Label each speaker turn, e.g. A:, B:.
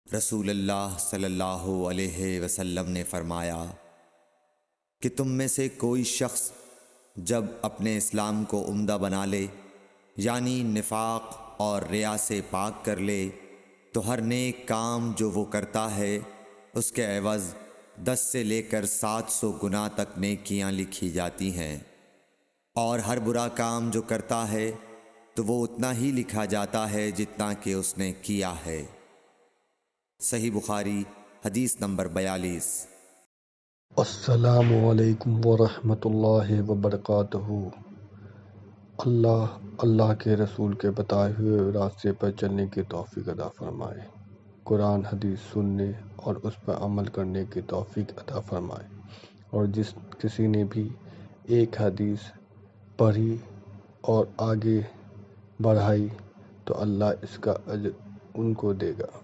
A: رسول اللہ صلی اللہ علیہ وسلم نے فرمایا کہ تم میں سے کوئی شخص جب اپنے اسلام کو عمدہ بنا لے، یعنی نفاق اور ریا سے پاک کر لے، تو ہر نیک کام جو وہ کرتا ہے اس کے عوض 10 سے لے کر 700 گناہ تک نیکیاں لکھی جاتی ہیں، اور ہر برا کام جو کرتا ہے تو وہ اتنا ہی لکھا جاتا ہے جتنا کہ اس نے کیا ہے۔ صحیح بخاری حدیث نمبر 42۔
B: السلام علیکم ورحمۃ اللہ وبرکاتہ۔ اللہ کے رسول کے بتائے ہوئے راستے پر چلنے کی توفیق عطا فرمائے، قرآن حدیث سننے اور اس پر عمل کرنے کی توفیق عطا فرمائے، اور جس کسی نے بھی ایک حدیث پڑھی اور آگے بڑھائی تو اللہ اس کا اجر ان کو دے گا۔